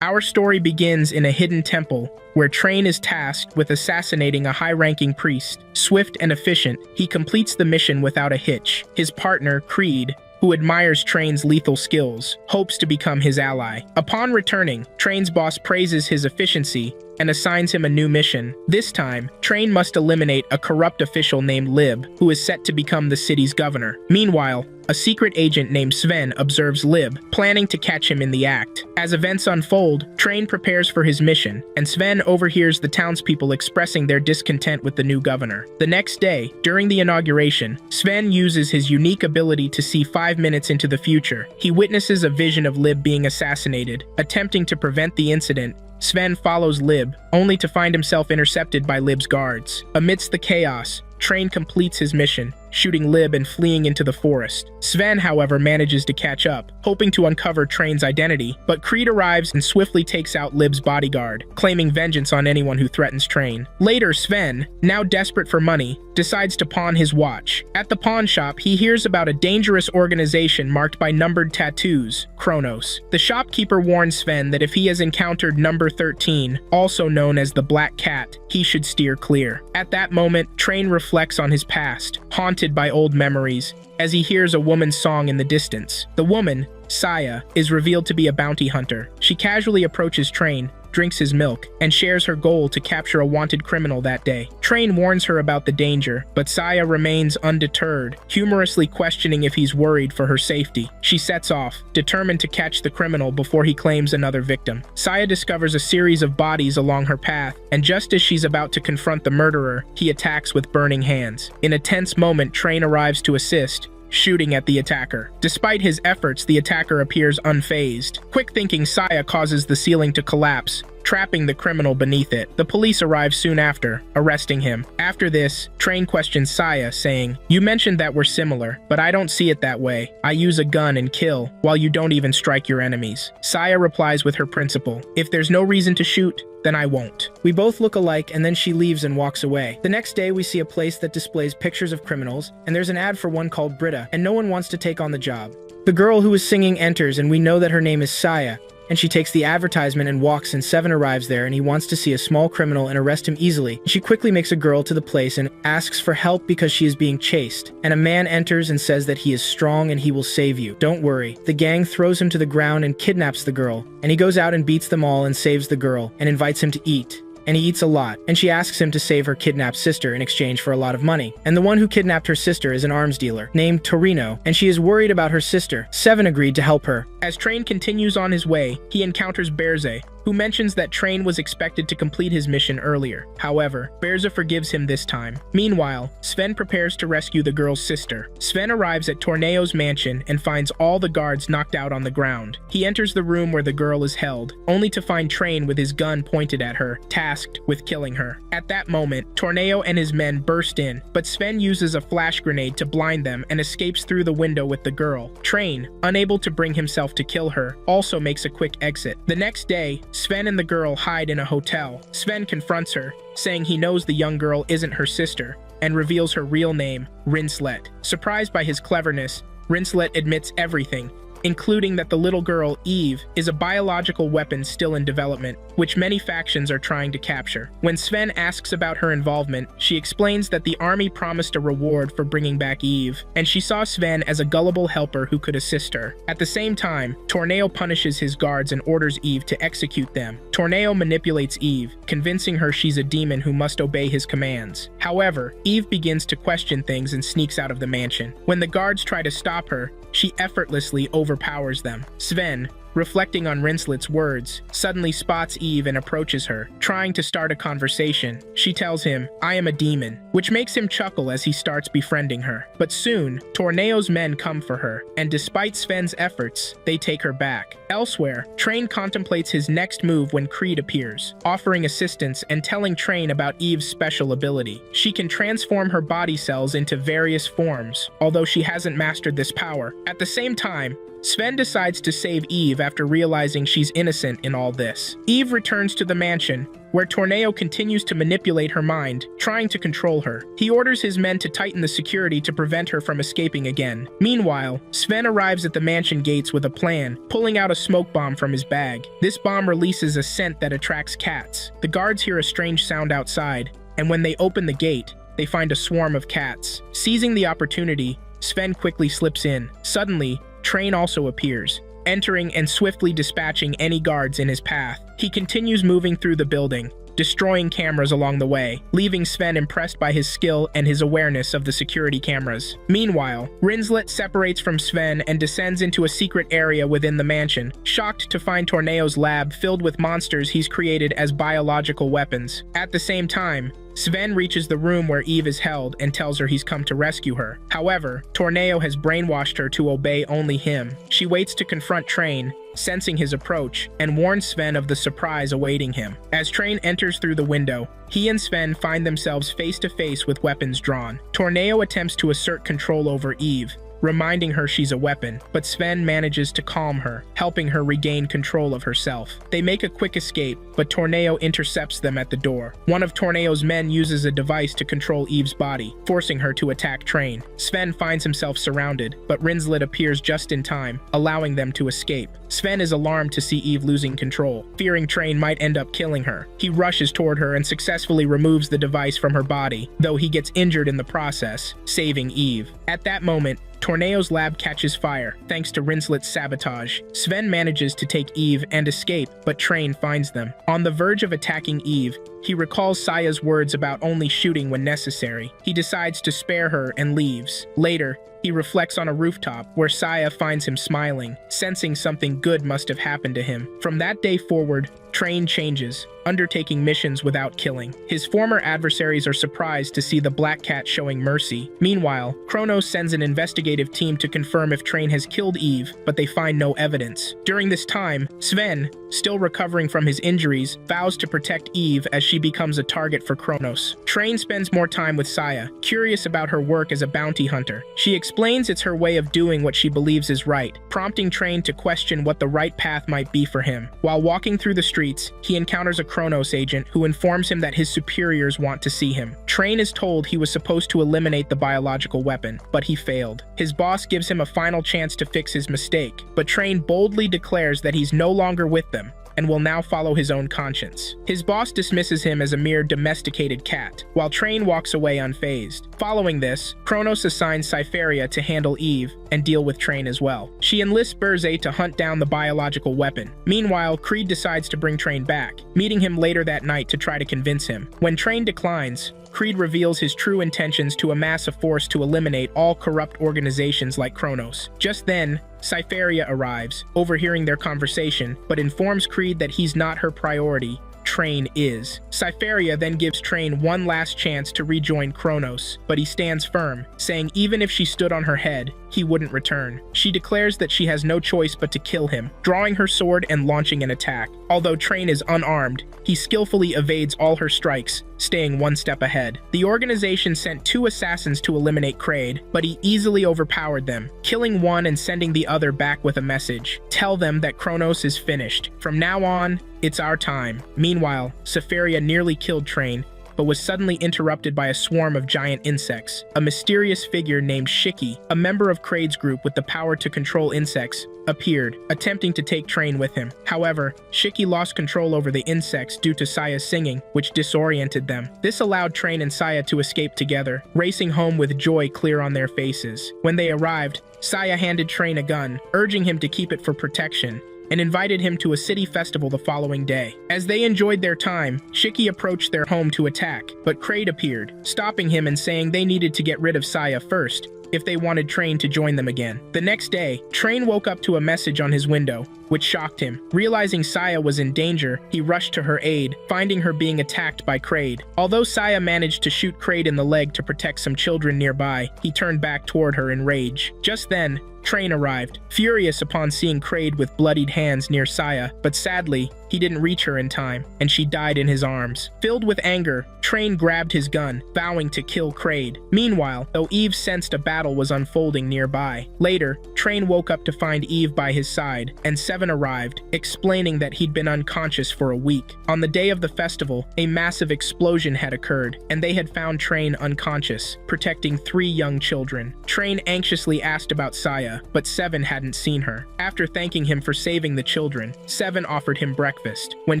Our story begins in a hidden temple, where Train is tasked with assassinating a high-ranking priest. Swift and efficient, he completes the mission without a hitch. His partner, Creed, who admires Train's lethal skills, hopes to become his ally. Upon returning, Train's boss praises his efficiency and assigns him a new mission. This time, Train must eliminate a corrupt official named Lib, who is set to become the city's governor. Meanwhile, a secret agent named Sven observes Lib, planning to catch him in the act. As events unfold, Train prepares for his mission, and Sven overhears the townspeople expressing their discontent with the new governor. The next day, during the inauguration, Sven uses his unique ability to see 5 minutes into the future. He witnesses a vision of Lib being assassinated. Attempting to prevent the incident, Sven follows Lib, only to find himself intercepted by Lib's guards. Amidst the chaos, Train completes his mission, shooting Lib and fleeing into the forest. Sven, however, manages to catch up, hoping to uncover Train's identity, but Creed arrives and swiftly takes out Lib's bodyguard, claiming vengeance on anyone who threatens Train. Later, Sven, now desperate for money, decides to pawn his watch. At the pawn shop, he hears about a dangerous organization marked by numbered tattoos, Kronos. The shopkeeper warns Sven that if he has encountered number 13, also known as the Black Cat, he should steer clear. At that moment, Train reflects on his past, haunted by old memories, as he hears a woman's song in the distance. The woman, Saya, is revealed to be a bounty hunter. She casually approaches Train, drinks his milk, and shares her goal to capture a wanted criminal that day. Train warns her about the danger, but Saya remains undeterred, humorously questioning if he's worried for her safety. She sets off, determined to catch the criminal before he claims another victim. Saya discovers a series of bodies along her path, and just as she's about to confront the murderer, he attacks with burning hands. In a tense moment, Train arrives to assist, shooting at the attacker. Despite his efforts, the attacker appears unfazed. Quick-thinking Saya causes the ceiling to collapse, trapping the criminal beneath it. The police arrive soon after, arresting him. After this, Train questions Saya, saying, "You mentioned that we're similar, but I don't see it that way. I use a gun and kill, while you don't even strike your enemies." Saya replies with her principle, "If there's no reason to shoot, then I won't." We both look alike, and then she leaves and walks away. The next day, we see a place that displays pictures of criminals, and there's an ad for one called Britta, and no one wants to take on the job. The girl who is singing enters, and we know that her name is Saya, and she takes the advertisement and walks, and Seven arrives there, and he wants to see a small criminal and arrest him easily. She quickly makes a girl to the place and asks for help because she is being chased, and a man enters and says that he is strong and he will save you. Don't worry. The gang throws him to the ground and kidnaps the girl, and he goes out and beats them all and saves the girl, and invites him to eat. And he eats a lot, and she asks him to save her kidnapped sister in exchange for a lot of money. And the one who kidnapped her sister is an arms dealer named Torino, and she is worried about her sister. Seven agreed to help her. As Train continues on his way, he encounters Berze, who mentions that Train was expected to complete his mission earlier. However, Berze forgives him this time. Meanwhile, Sven prepares to rescue the girl's sister. Sven arrives at Torneo's mansion and finds all the guards knocked out on the ground. He enters the room where the girl is held, only to find Train with his gun pointed at her, tasked with killing her. At that moment, Torneo and his men burst in, but Sven uses a flash grenade to blind them and escapes through the window with the girl. Train, unable to bring himself to kill her, also makes a quick exit. The next day, Sven and the girl hide in a hotel. Sven confronts her, saying he knows the young girl isn't her sister, and reveals her real name, Rinslet. Surprised by his cleverness, Rinslet admits everything, including that the little girl, Eve, is a biological weapon still in development, which many factions are trying to capture. When Sven asks about her involvement, she explains that the army promised a reward for bringing back Eve, and she saw Sven as a gullible helper who could assist her. At the same time, Torneo punishes his guards and orders Eve to execute them. Torneo manipulates Eve, convincing her she's a demon who must obey his commands. However, Eve begins to question things and sneaks out of the mansion. When the guards try to stop her, she effortlessly overpowers them. Sven, reflecting on Rinslet's words, suddenly spots Eve and approaches her, trying to start a conversation. She tells him, "I am a demon," which makes him chuckle as he starts befriending her. But soon, Torneo's men come for her, and despite Sven's efforts, they take her back. Elsewhere, Train contemplates his next move when Creed appears, offering assistance and telling Train about Eve's special ability. She can transform her body cells into various forms, although she hasn't mastered this power. At the same time, Sven decides to save Eve after realizing she's innocent in all this. Eve returns to the mansion, where Torneo continues to manipulate her mind, trying to control her. He orders his men to tighten the security to prevent her from escaping again. Meanwhile, Sven arrives at the mansion gates with a plan, pulling out a smoke bomb from his bag. This bomb releases a scent that attracts cats. The guards hear a strange sound outside, and when they open the gate, they find a swarm of cats. Seizing the opportunity, Sven quickly slips in. Suddenly, Train also appears, entering and swiftly dispatching any guards in his path. He continues moving through the building, destroying cameras along the way, leaving Sven impressed by his skill and his awareness of the security cameras. Meanwhile, Rinslet separates from Sven and descends into a secret area within the mansion, shocked to find Torneo's lab filled with monsters he's created as biological weapons. At the same time, Sven reaches the room where Eve is held and tells her he's come to rescue her. However, Torneo has brainwashed her to obey only him. She waits to confront Train, sensing his approach, and warns Sven of the surprise awaiting him. As Train enters through the window, he and Sven find themselves face to face with weapons drawn. Torneo attempts to assert control over Eve, reminding her she's a weapon, but Sven manages to calm her, helping her regain control of herself. They make a quick escape, but Torneo intercepts them at the door. One of Torneo's men uses a device to control Eve's body, forcing her to attack Train. Sven finds himself surrounded, but Rinslet appears just in time, allowing them to escape. Sven is alarmed to see Eve losing control, fearing Train might end up killing her. He rushes toward her and successfully removes the device from her body, though he gets injured in the process, saving Eve. At that moment, Torneo's lab catches fire, thanks to Rinslet's sabotage. Sven manages to take Eve and escape, but Train finds them. On the verge of attacking Eve, he recalls Saya's words about only shooting when necessary. He decides to spare her and leaves. Later, he reflects on a rooftop where Saya finds him smiling, sensing something good must have happened to him. From that day forward, Train changes, undertaking missions without killing. His former adversaries are surprised to see the Black Cat showing mercy. Meanwhile, Kronos sends an investigative team to confirm if Train has killed Eve, but they find no evidence. During this time, Sven, still recovering from his injuries, vows to protect Eve as she becomes a target for Kronos. Train spends more time with Saya, curious about her work as a bounty hunter. She explains it's her way of doing what she believes is right, prompting Train to question what the right path might be for him. While walking through the streets, he encounters a Kronos agent who informs him that his superiors want to see him. Train is told he was supposed to eliminate the biological weapon, but he failed. His boss gives him a final chance to fix his mistake, but Train boldly declares that he's no longer with them and will now follow his own conscience. His boss dismisses him as a mere domesticated cat, while Train walks away unfazed. Following this, Kronos assigns Cypheria to handle Eve and deal with Train as well. She enlists Berze to hunt down the biological weapon. Meanwhile, Creed decides to bring Train back, meeting him later that night to try to convince him. When Train declines, Creed reveals his true intentions to amass a force to eliminate all corrupt organizations like Kronos. Just then, Cypheria arrives, overhearing their conversation, but informs Creed that he's not her priority. Train is. Cypheria then gives Train one last chance to rejoin Kronos, but he stands firm, saying even if she stood on her head, he wouldn't return. She declares that she has no choice but to kill him, drawing her sword and launching an attack. Although Train is unarmed, he skillfully evades all her strikes, staying one step ahead. The organization sent 2 assassins to eliminate Kraid, but he easily overpowered them, killing one and sending the other back with a message. Tell them that Kronos is finished. From now on, it's our time. Meanwhile, Cypheria nearly killed Train, but was suddenly interrupted by a swarm of giant insects. A mysterious figure named Shiki, a member of Kraid's group with the power to control insects, appeared, attempting to take Train with him. However, Shiki lost control over the insects due to Saya's singing, which disoriented them. This allowed Train and Saya to escape together, racing home with joy clear on their faces. When they arrived, Saya handed Train a gun, urging him to keep it for protection, and invited him to a city festival the following day. As they enjoyed their time, Shiki approached their home to attack, but Kraid appeared, stopping him and saying they needed to get rid of Saya first, if they wanted Train to join them again. The next day, Train woke up to a message on his window, which shocked him. Realizing Saya was in danger, he rushed to her aid, finding her being attacked by Kraid. Although Saya managed to shoot Kraid in the leg to protect some children nearby, he turned back toward her in rage. Just then, Train arrived, furious upon seeing Kraid with bloodied hands near Saya, but sadly, he didn't reach her in time, and she died in his arms. Filled with anger, Train grabbed his gun, vowing to kill Kraid. Meanwhile, though Eve sensed a battle was unfolding nearby. Later, Train woke up to find Eve by his side, and Seven arrived, explaining that he'd been unconscious for a week. On the day of the festival, a massive explosion had occurred, and they had found Train unconscious, protecting 3 young children. Train anxiously asked about Saya, but Seven hadn't seen her. After thanking him for saving the children, Seven offered him breakfast. When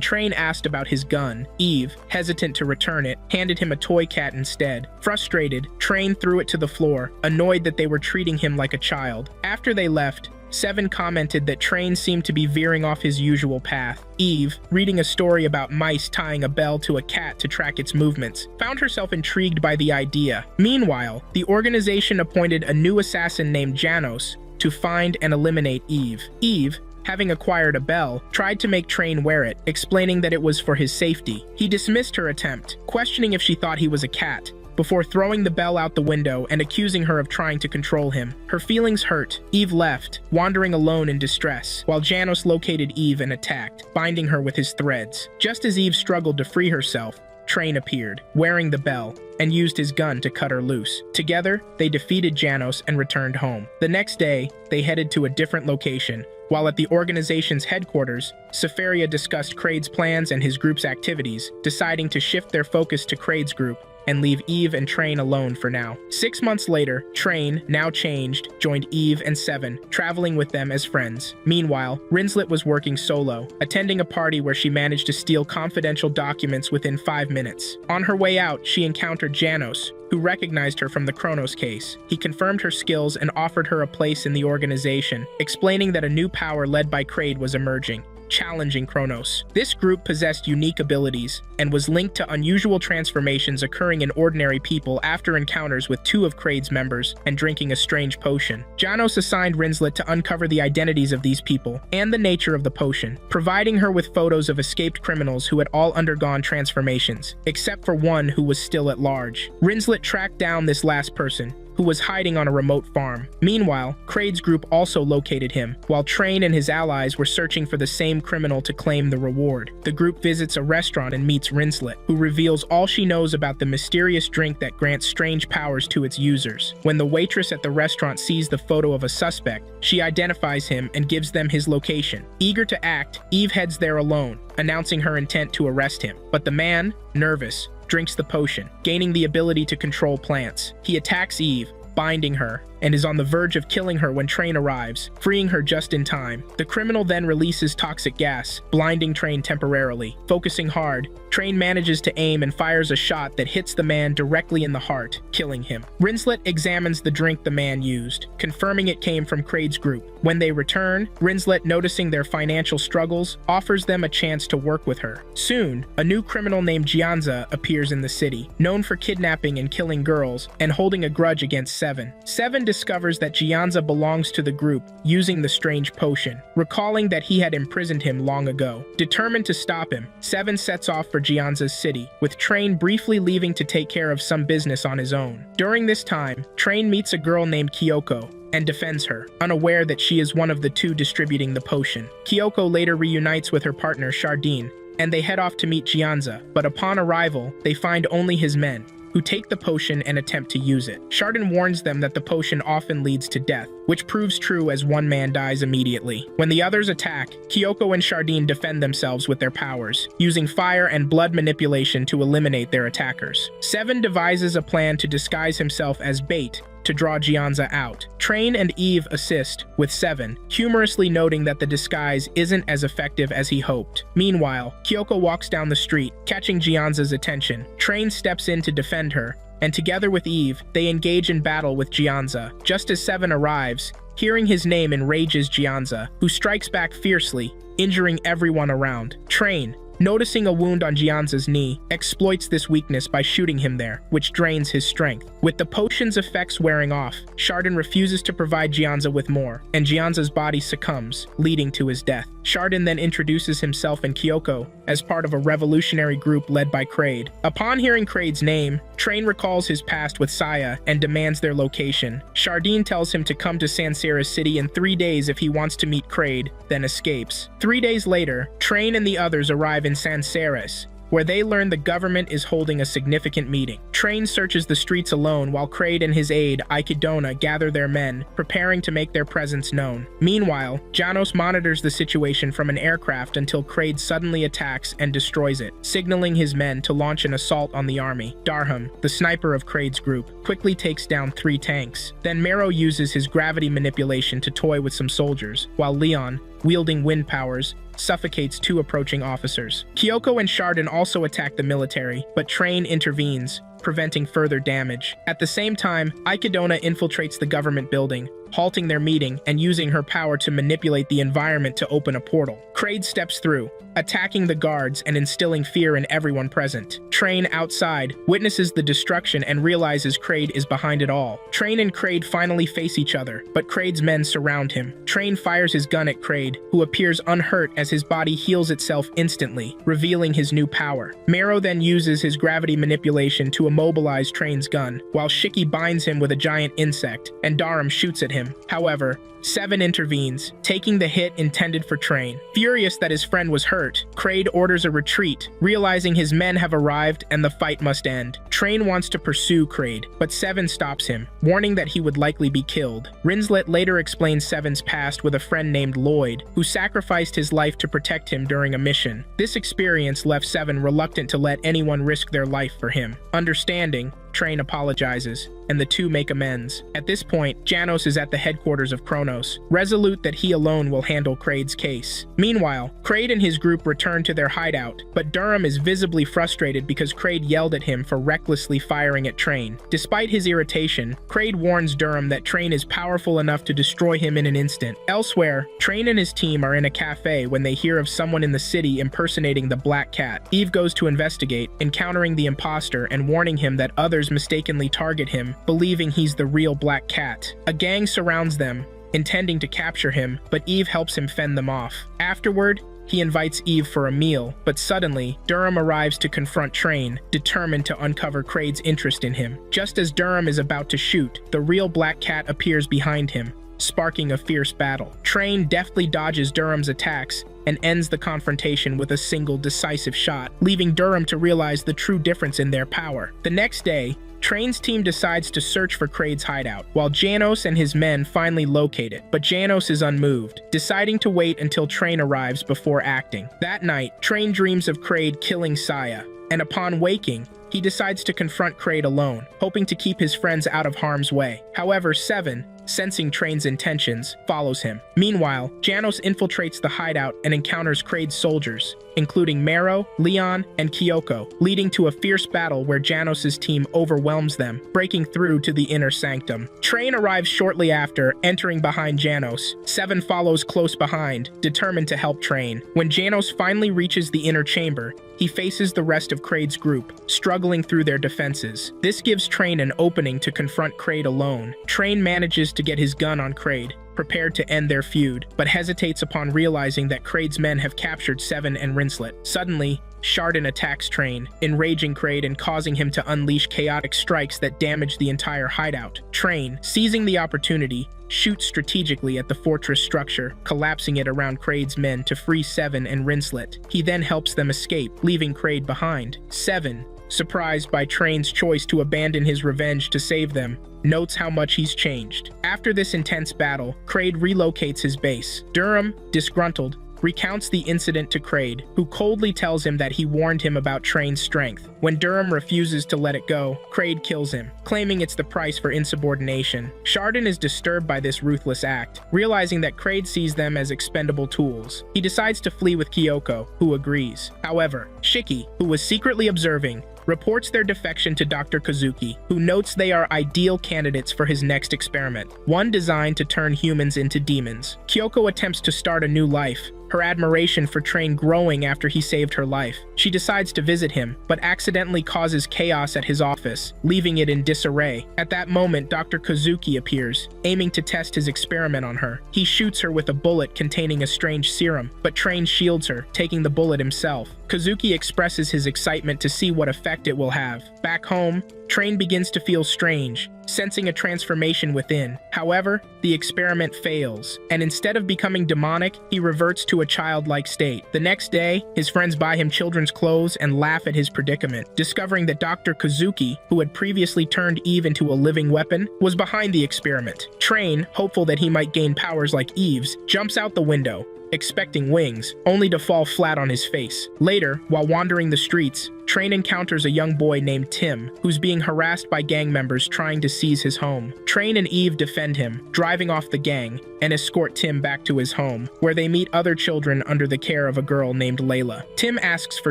Train asked about his gun, Eve, hesitant to return it, handed him a toy cat instead. Frustrated, Train threw it to the floor, annoyed that they were treating him like a child. After they left, Seven commented that Train seemed to be veering off his usual path. Eve, reading a story about mice tying a bell to a cat to track its movements, found herself intrigued by the idea. Meanwhile, the organization appointed a new assassin named Janos to find and eliminate Eve. Eve, having acquired a bell, tried to make Train wear it, explaining that it was for his safety. He dismissed her attempt, questioning if she thought he was a cat, before throwing the bell out the window and accusing her of trying to control him. Her feelings hurt. Eve left, wandering alone in distress, while Janos located Eve and attacked, binding her with his threads. Just as Eve struggled to free herself, Train appeared, wearing the bell, and used his gun to cut her loose. Together, they defeated Janos and returned home. The next day, they headed to a different location. While at the organization's headquarters, Sefaria discussed Kraid's plans and his group's activities, deciding to shift their focus to Kraid's group and leave Eve and Train alone for now. 6 months later, Train, now changed, joined Eve and Seven, traveling with them as friends. Meanwhile, Rinslet was working solo, attending a party where she managed to steal confidential documents within 5 minutes. On her way out, she encountered Janos, who recognized her from the Kronos case. He confirmed her skills and offered her a place in the organization, explaining that a new power led by Kraid was emerging, challenging Kronos. This group possessed unique abilities and was linked to unusual transformations occurring in ordinary people after encounters with 2 of Kraid's members and drinking a strange potion. Janos assigned Rinslet to uncover the identities of these people and the nature of the potion, providing her with photos of escaped criminals who had all undergone transformations, except for one who was still at large. Rinslet tracked down this last person, who was hiding on a remote farm. Meanwhile, Kraid's group also located him, while Train and his allies were searching for the same criminal to claim the reward. The group visits a restaurant and meets Rinslet, who reveals all she knows about the mysterious drink that grants strange powers to its users. When the waitress at the restaurant sees the photo of a suspect, she identifies him and gives them his location. Eager to act, Eve heads there alone, announcing her intent to arrest him. But the man, nervous, drinks the potion, gaining the ability to control plants. He attacks Eve, binding her, and is on the verge of killing her when Train arrives, freeing her just in time. The criminal then releases toxic gas, blinding Train temporarily. Focusing hard, Train manages to aim and fires a shot that hits the man directly in the heart, killing him. Rinslet examines the drink the man used, confirming it came from Kraid's group. When they return, Rinslet, noticing their financial struggles, offers them a chance to work with her. Soon, a new criminal named Gianza appears in the city, known for kidnapping and killing girls and holding a grudge against Seven. Seven discovers that Gianza belongs to the group, using the strange potion, recalling that he had imprisoned him long ago. Determined to stop him, Seven sets off for Gianza's city, with Train briefly leaving to take care of some business on his own. During this time, Train meets a girl named Kyoko and defends her, unaware that she is one of the 2 distributing the potion. Kyoko later reunites with her partner Chardine, and they head off to meet Gianza, but upon arrival, they find only his men, who take the potion and attempt to use it. Chardin warns them that the potion often leads to death, which proves true as one man dies immediately. When the others attack, Kyoko and Chardin defend themselves with their powers, using fire and blood manipulation to eliminate their attackers. Seven devises a plan to disguise himself as bait to draw Gianza out. Train and Eve assist, with Seven, humorously noting that the disguise isn't as effective as he hoped. Meanwhile, Kyoko walks down the street, catching Gianza's attention. Train steps in to defend her, and together with Eve, they engage in battle with Gianza. Just as Seven arrives, hearing his name enrages Gianza, who strikes back fiercely, injuring everyone around. Train, noticing a wound on Jianza's knee, exploits this weakness by shooting him there, which drains his strength. With the potion's effects wearing off, Chardon refuses to provide Jianza with more, and Jianza's body succumbs, leading to his death. Chardon then introduces himself and Kyoko as part of a revolutionary group led by Kraid. Upon hearing Kraid's name, Train recalls his past with Saya and demands their location. Chardin tells him to come to Sansera City in 3 days if he wants to meet Kraid, then escapes. 3 days later, Train and the others arrive in Sanseras, where they learn the government is holding a significant meeting. Train searches the streets alone while Kraid and his aide, Aikidona, gather their men, preparing to make their presence known. Meanwhile, Janos monitors the situation from an aircraft until Kraid suddenly attacks and destroys it, signaling his men to launch an assault on the army. Darham, the sniper of Kraid's group, quickly takes down 3 tanks. Then Mero uses his gravity manipulation to toy with some soldiers, while Leon, wielding wind powers, suffocates 2 approaching officers. Kyoko and Chardon also attack the military, but Train intervenes, preventing further damage. At the same time, Aikidona infiltrates the government building, halting their meeting and using her power to manipulate the environment to open a portal. Kraid steps through, attacking the guards and instilling fear in everyone present. Train, outside, witnesses the destruction and realizes Kraid is behind it all. Train and Kraid finally face each other, but Kraid's men surround him. Train fires his gun at Kraid, who appears unhurt as his body heals itself instantly, revealing his new power. Mero then uses his gravity manipulation to immobilize Train's gun, while Shiki binds him with a giant insect, and Darum shoots at him. However, Seven intervenes, taking the hit intended for Train. Furious that his friend was hurt, Kraid orders a retreat, realizing his men have arrived and the fight must end. Train wants to pursue Kraid, but Seven stops him, warning that he would likely be killed. Rinslet later explains Seven's past with a friend named Lloyd, who sacrificed his life to protect him during a mission. This experience left Seven reluctant to let anyone risk their life for him. Understanding, Train apologizes, and the two make amends. At this point, Janos is at the headquarters of Kronos, resolute that he alone will handle Kraid's case. Meanwhile, Kraid and his group return to their hideout, but Durham is visibly frustrated because Kraid yelled at him for recklessly firing at Train. Despite his irritation, Kraid warns Durham that Train is powerful enough to destroy him in an instant. Elsewhere, Train and his team are in a cafe when they hear of someone in the city impersonating the Black Cat. Eve goes to investigate, encountering the imposter and warning him that others mistakenly target him, believing he's the real Black Cat. A gang surrounds them, intending to capture him, but Eve helps him fend them off. Afterward, he invites Eve for a meal, but suddenly, Durham arrives to confront Train, determined to uncover Kraid's interest in him. Just as Durham is about to shoot, the real Black Cat appears behind him, sparking a fierce battle. Train deftly dodges Durham's attacks and ends the confrontation with a single decisive shot, leaving Durham to realize the true difference in their power. The next day, Train's team decides to search for Kraid's hideout, while Janos and his men finally locate it, but Janos is unmoved, deciding to wait until Train arrives before acting. That night, Train dreams of Kraid killing Saya, and upon waking, he decides to confront Kraid alone, hoping to keep his friends out of harm's way. However, Seven, sensing Train's intentions, follows him. Meanwhile, Janos infiltrates the hideout and encounters Kraid's soldiers, including Mero, Leon, and Kyoko, leading to a fierce battle where Janos' team overwhelms them, breaking through to the inner sanctum. Train arrives shortly after, entering behind Janos. Seven follows close behind, determined to help Train. When Janos finally reaches the inner chamber, he faces the rest of Kraid's group, struggling through their defenses. This gives Train an opening to confront Kraid alone. Train manages to get his gun on Kraid, prepared to end their feud, but hesitates upon realizing that Kraid's men have captured Seven and Rinslet. Suddenly, Chardon attacks Train, enraging Kraid and causing him to unleash chaotic strikes that damage the entire hideout. Train, seizing the opportunity, shoots strategically at the fortress structure, collapsing it around Kraid's men to free Seven and Rinslet. He then helps them escape, leaving Kraid behind. Seven, surprised by Train's choice to abandon his revenge to save them, notes how much he's changed. After this intense battle, Kraid relocates his base. Durham, disgruntled, recounts the incident to Kraid, who coldly tells him that he warned him about Train's strength. When Durham refuses to let it go, Kraid kills him, claiming it's the price for insubordination. Chardon is disturbed by this ruthless act, realizing that Kraid sees them as expendable tools. He decides to flee with Kyoko, who agrees. However, Shiki, who was secretly observing, reports their defection to Dr. Kazuki, who notes they are ideal candidates for his next experiment, one designed to turn humans into demons. Kyoko attempts to start a new life, her admiration for Train growing after he saved her life. She decides to visit him, but accidentally causes chaos at his office, leaving it in disarray. At that moment, Dr. Kazuki appears, aiming to test his experiment on her. He shoots her with a bullet containing a strange serum, but Train shields her, taking the bullet himself. Kazuki expresses his excitement to see what effect it will have. Back home, Train begins to feel strange, sensing a transformation within. However, the experiment fails, and instead of becoming demonic, he reverts to a childlike state. The next day, his friends buy him children's clothes and laugh at his predicament, discovering that Dr. Kazuki, who had previously turned Eve into a living weapon, was behind the experiment. Train, hopeful that he might gain powers like Eve's, jumps out the window, expecting wings, only to fall flat on his face. Later, while wandering the streets, Train encounters a young boy named Tim, who's being harassed by gang members trying to seize his home. Train and Eve defend him, driving off the gang, and escort Tim back to his home, where they meet other children under the care of a girl named Layla. Tim asks for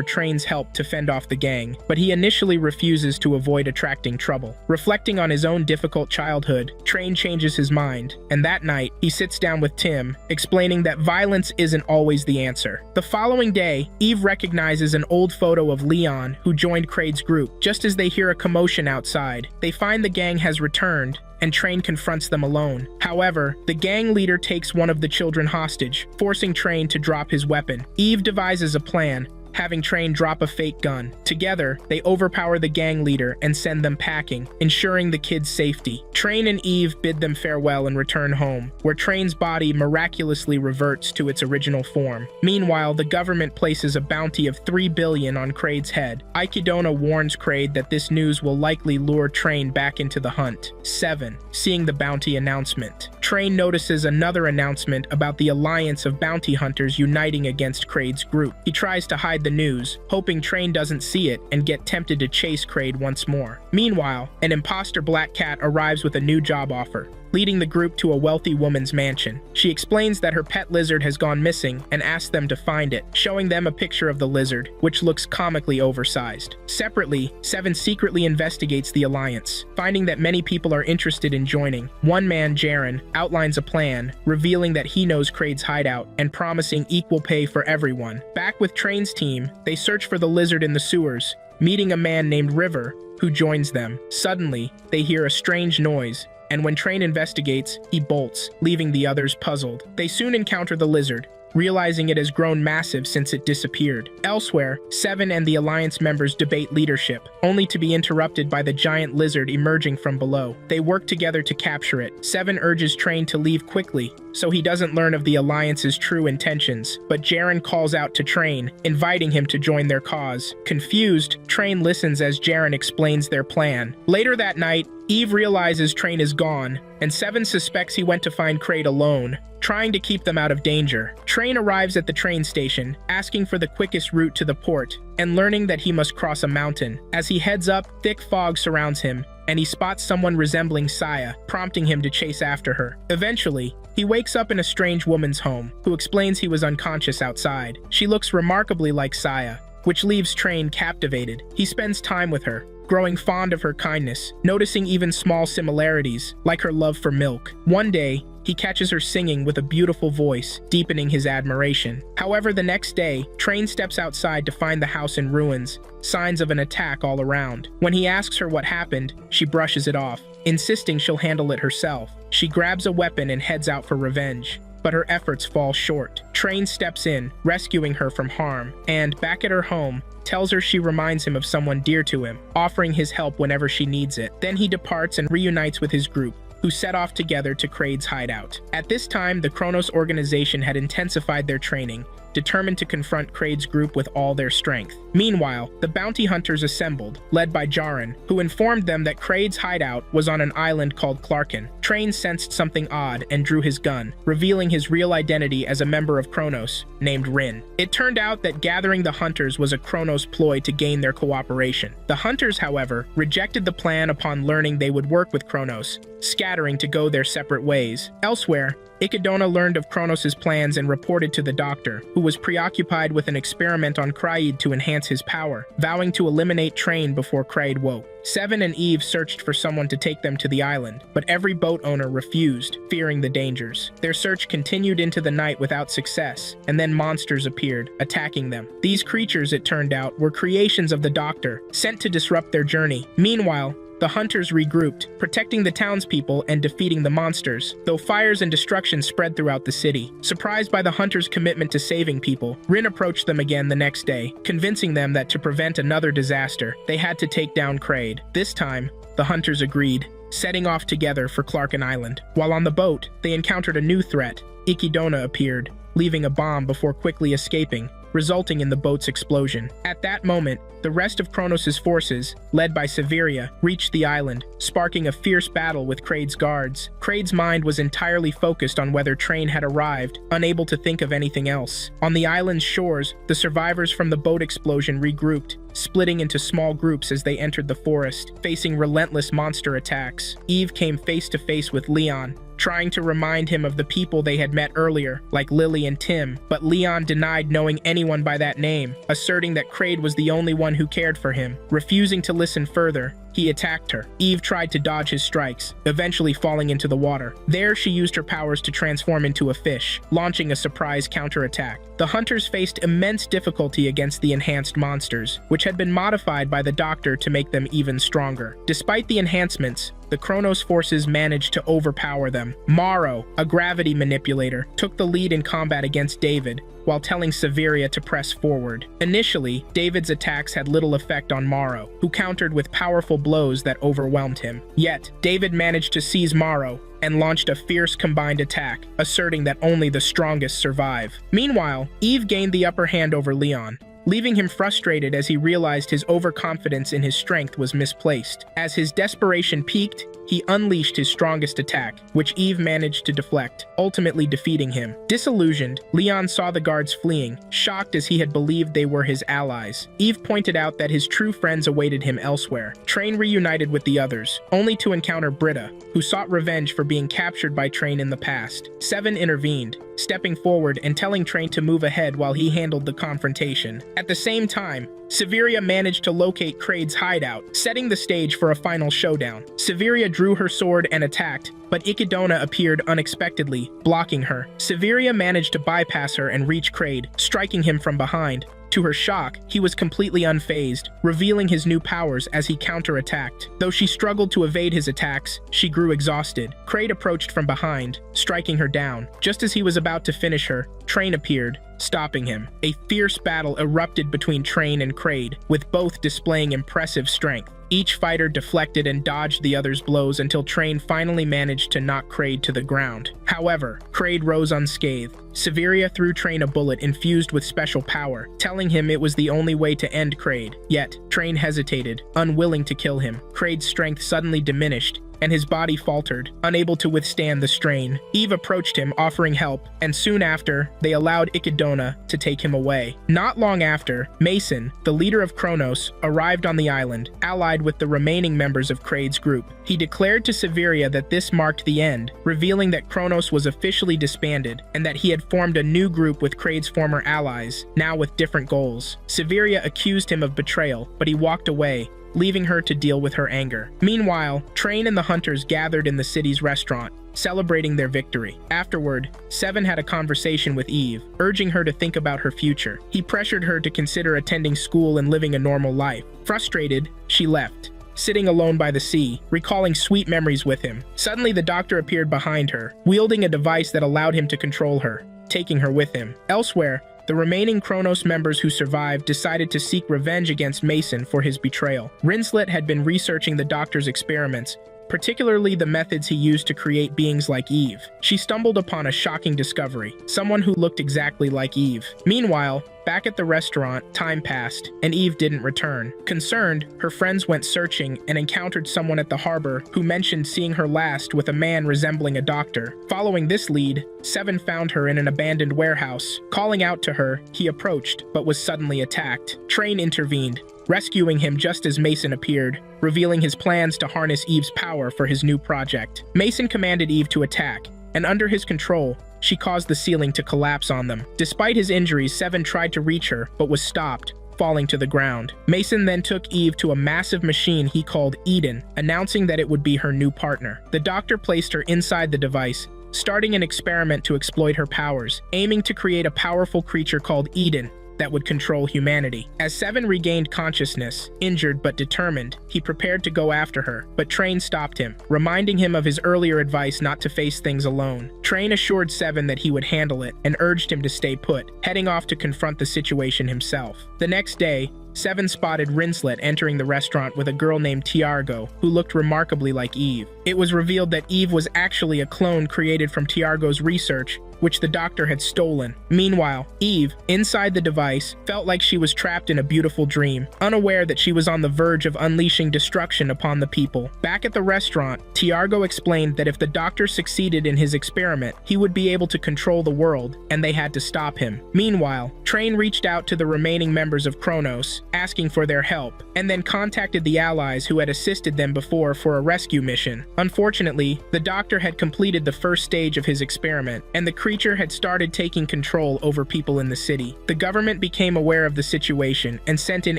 Train's help to fend off the gang, but he initially refuses to avoid attracting trouble. Reflecting on his own difficult childhood, Train changes his mind, and that night, he sits down with Tim, explaining that violence isn't always the answer. The following day, Eve recognizes an old photo of Leon, who joined Kraid's group. Just as they hear a commotion outside, they find the gang has returned, and Train confronts them alone. However, the gang leader takes one of the children hostage, forcing Train to drop his weapon. Eve devises a plan, having Train drop a fake gun. Together, they overpower the gang leader and send them packing, ensuring the kids' safety. Train and Eve bid them farewell and return home, where Train's body miraculously reverts to its original form. Meanwhile, the government places a bounty of 3 billion on Kraid's head. Aikidona warns Kraid that this news will likely lure Train back into the hunt. 7. Seeing the bounty announcement. Train notices another announcement about the alliance of bounty hunters uniting against Kraid's group. He tries to hide the news, hoping Train doesn't see it and get tempted to chase Kraid once more. Meanwhile, an imposter Black Cat arrives with a new job offer, leading the group to a wealthy woman's mansion. She explains that her pet lizard has gone missing and asks them to find it, showing them a picture of the lizard, which looks comically oversized. Separately, Seven secretly investigates the alliance, finding that many people are interested in joining. One man, Jaren, outlines a plan, revealing that he knows Kraid's hideout and promising equal pay for everyone. Back with Train's team, they search for the lizard in the sewers, meeting a man named River, who joins them. Suddenly, they hear a strange noise, and when Train investigates, he bolts, leaving the others puzzled. They soon encounter the lizard, realizing it has grown massive since it disappeared. Elsewhere, Seven and the Alliance members debate leadership, only to be interrupted by the giant lizard emerging from below. They work together to capture it. Seven urges Train to leave quickly, so he doesn't learn of the Alliance's true intentions, but Jaren calls out to Train, inviting him to join their cause. Confused, Train listens as Jaren explains their plan. Later that night, Eve realizes Train is gone, and Seven suspects he went to find Kraid alone, trying to keep them out of danger. Train arrives at the train station, asking for the quickest route to the port, and learning that he must cross a mountain. As he heads up, thick fog surrounds him, and he spots someone resembling Saya, prompting him to chase after her. Eventually, he wakes up in a strange woman's home, who explains he was unconscious outside. She looks remarkably like Saya, which leaves Train captivated. He spends time with her, growing fond of her kindness, noticing even small similarities, like her love for milk. One day, he catches her singing with a beautiful voice, deepening his admiration. However, the next day, Train steps outside to find the house in ruins, signs of an attack all around. When he asks her what happened, she brushes it off, insisting she'll handle it herself. She grabs a weapon and heads out for revenge, but her efforts fall short. Train steps in, rescuing her from harm, and, back at her home, tells her she reminds him of someone dear to him, offering his help whenever she needs it. Then he departs and reunites with his group, who set off together to Kraid's hideout. At this time, the Kronos organization had intensified their training, determined to confront Kraid's group with all their strength. Meanwhile, the bounty hunters assembled, led by Jaren, who informed them that Kraid's hideout was on an island called Clarkin. Train sensed something odd and drew his gun, revealing his real identity as a member of Kronos, named Rin. It turned out that gathering the hunters was a Kronos ploy to gain their cooperation. The hunters, however, rejected the plan upon learning they would work with Kronos, scattering to go their separate ways. Elsewhere, Ikidona learned of Kronos' plans and reported to the doctor, who was preoccupied with an experiment on Kraid to enhance his power, vowing to eliminate Train before Kraid woke. Seven and Eve searched for someone to take them to the island, but every boat owner refused, fearing the dangers. Their search continued into the night without success, and then monsters appeared, attacking them. These creatures, it turned out, were creations of the doctor, sent to disrupt their journey. Meanwhile, the hunters regrouped, protecting the townspeople and defeating the monsters, though fires and destruction spread throughout the city. Surprised by the hunters' commitment to saving people, Rin approached them again the next day, convincing them that to prevent another disaster, they had to take down Kraid. This time, the hunters agreed, setting off together for Clarken Island. While on the boat, they encountered a new threat. Ikidona appeared, leaving a bomb before quickly escaping, resulting in the boat's explosion. At that moment, the rest of Kronos' forces, led by Severia, reached the island, sparking a fierce battle with Kraid's guards. Kraid's mind was entirely focused on whether Train had arrived, unable to think of anything else. On the island's shores, the survivors from the boat explosion regrouped, splitting into small groups as they entered the forest, facing relentless monster attacks. Eve came face to face with Leon, trying to remind him of the people they had met earlier, like Lily and Tim, but Leon denied knowing anyone by that name, asserting that Kraid was the only one who cared for him. Refusing to listen further, he attacked her. Eve tried to dodge his strikes, eventually falling into the water. There, she used her powers to transform into a fish, launching a surprise counterattack. The hunters faced immense difficulty against the enhanced monsters, which had been modified by the doctor to make them even stronger. Despite the enhancements, the Kronos forces managed to overpower them. Morrow, a gravity manipulator, took the lead in combat against David, while telling Severia to press forward. Initially, David's attacks had little effect on Morrow, who countered with powerful blows that overwhelmed him. Yet, David managed to seize Morrow and launched a fierce combined attack, asserting that only the strongest survive. Meanwhile, Eve gained the upper hand over Leon, leaving him frustrated as he realized his overconfidence in his strength was misplaced. As his desperation peaked, he unleashed his strongest attack, which Eve managed to deflect, ultimately defeating him. Disillusioned, Leon saw the guards fleeing, shocked as he had believed they were his allies. Eve pointed out that his true friends awaited him elsewhere. Train reunited with the others, only to encounter Britta, who sought revenge for being captured by Train in the past. Seven intervened, stepping forward and telling Train to move ahead while he handled the confrontation. At the same time, Severia managed to locate Kraid's hideout, setting the stage for a final showdown. Severia drew her sword and attacked, but Ikidona appeared unexpectedly, blocking her. Severia managed to bypass her and reach Kraid, striking him from behind. To her shock, he was completely unfazed, revealing his new powers as he counterattacked. Though she struggled to evade his attacks, she grew exhausted. Kraid approached from behind, striking her down. Just as he was about to finish her, Train appeared, stopping him. A fierce battle erupted between Train and Kraid, with both displaying impressive strength. Each fighter deflected and dodged the other's blows until Train finally managed to knock Kraid to the ground. However, Kraid rose unscathed. Severia threw Train a bullet infused with special power, telling him it was the only way to end Kraid. Yet, Train hesitated, unwilling to kill him. Kraid's strength suddenly diminished, and his body faltered, unable to withstand the strain. Eve approached him, offering help, and soon after, they allowed Ikidona to take him away. Not long after, Mason, the leader of Kronos, arrived on the island, allied with the remaining members of Kraid's group. He declared to Severia that this marked the end, revealing that Kronos was officially disbanded, and that he had formed a new group with Kraid's former allies, now with different goals. Severia accused him of betrayal, but he walked away, leaving her to deal with her anger. Meanwhile, Train and the hunters gathered in the city's restaurant, celebrating their victory. Afterward, Seven had a conversation with Eve, urging her to think about her future. He pressured her to consider attending school and living a normal life. Frustrated, she left, sitting alone by the sea, recalling sweet memories with him. Suddenly, the doctor appeared behind her, wielding a device that allowed him to control her, taking her with him. Elsewhere, the remaining Kronos members who survived decided to seek revenge against Mason for his betrayal. Rinslet had been researching the doctor's experiments, particularly the methods he used to create beings like Eve. She stumbled upon a shocking discovery, someone who looked exactly like Eve. Meanwhile, back at the restaurant, time passed, and Eve didn't return. Concerned, her friends went searching and encountered someone at the harbor who mentioned seeing her last with a man resembling a doctor. Following this lead, Seven found her in an abandoned warehouse. Calling out to her, he approached, but was suddenly attacked. Train intervened, rescuing him just as Mason appeared, revealing his plans to harness Eve's power for his new project. Mason commanded Eve to attack, and under his control, she caused the ceiling to collapse on them. Despite his injuries, Seven tried to reach her, but was stopped, falling to the ground. Mason then took Eve to a massive machine he called Eden, announcing that it would be her new partner. The doctor placed her inside the device, starting an experiment to exploit her powers, aiming to create a powerful creature called Eden that would control humanity. As Seven regained consciousness, injured but determined, he prepared to go after her, but Train stopped him, reminding him of his earlier advice not to face things alone. Train assured Seven that he would handle it and urged him to stay put, heading off to confront the situation himself. The next day, Seven spotted Rinslet entering the restaurant with a girl named Tiargo, who looked remarkably like Eve. It was revealed that Eve was actually a clone created from Tiargo's research, which the doctor had stolen. Meanwhile, Eve, inside the device, felt like she was trapped in a beautiful dream, unaware that she was on the verge of unleashing destruction upon the people. Back at the restaurant, Tiargo explained that if the doctor succeeded in his experiment, he would be able to control the world, and they had to stop him. Meanwhile, Train reached out to the remaining members of Kronos, asking for their help, and then contacted the allies who had assisted them before for a rescue mission. Unfortunately, the doctor had completed the first stage of his experiment, and the creature had started taking control over people in the city. The government became aware of the situation and sent in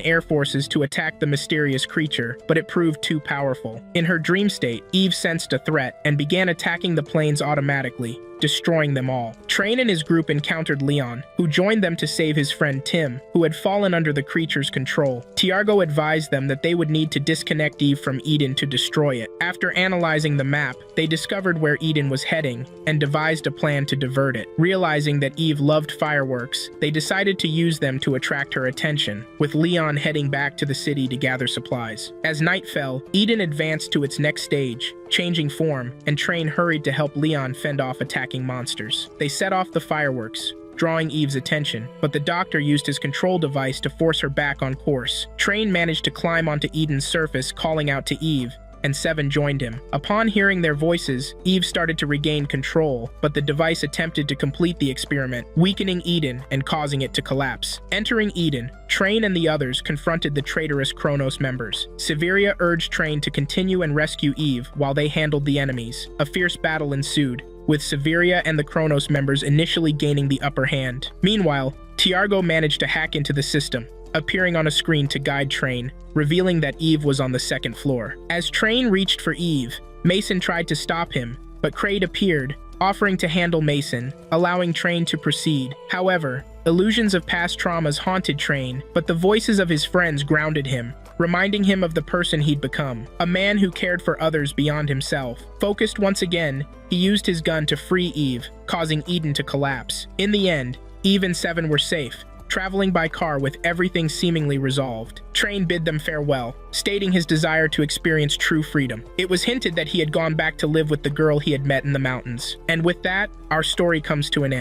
air forces to attack the mysterious creature, but it proved too powerful. In her dream state, Eve sensed a threat and began attacking the planes automatically, destroying them all. Train and his group encountered Leon, who joined them to save his friend Tim, who had fallen under the creature's control. Tiargo advised them that they would need to disconnect Eve from Eden to destroy it. After analyzing the map, they discovered where Eden was heading and devised a plan to divert it. Realizing that Eve loved fireworks, they decided to use them to attract her attention, with Leon heading back to the city to gather supplies. As night fell, Eden advanced to its next stage, changing form, and Train hurried to help Leon fend off attacking monsters. They set off the fireworks, drawing Eve's attention, but the doctor used his control device to force her back on course. Train managed to climb onto Eden's surface, calling out to Eve, and Seven joined him. Upon hearing their voices, Eve started to regain control, but the device attempted to complete the experiment, weakening Eden and causing it to collapse. Entering Eden, Train and the others confronted the traitorous Kronos members. Severia urged Train to continue and rescue Eve while they handled the enemies. A fierce battle ensued, with Severia and the Kronos members initially gaining the upper hand. Meanwhile, Tiargo managed to hack into the system, appearing on a screen to guide Train, revealing that Eve was on the second floor. As Train reached for Eve, Mason tried to stop him, but Kraid appeared, offering to handle Mason, allowing Train to proceed. However, illusions of past traumas haunted Train, but the voices of his friends grounded him, reminding him of the person he'd become, a man who cared for others beyond himself. Focused once again, he used his gun to free Eve, causing Eden to collapse. In the end, Eve and Seven were safe, traveling by car with everything seemingly resolved. Train bid them farewell, stating his desire to experience true freedom. It was hinted that he had gone back to live with the girl he had met in the mountains. And with that, our story comes to an end.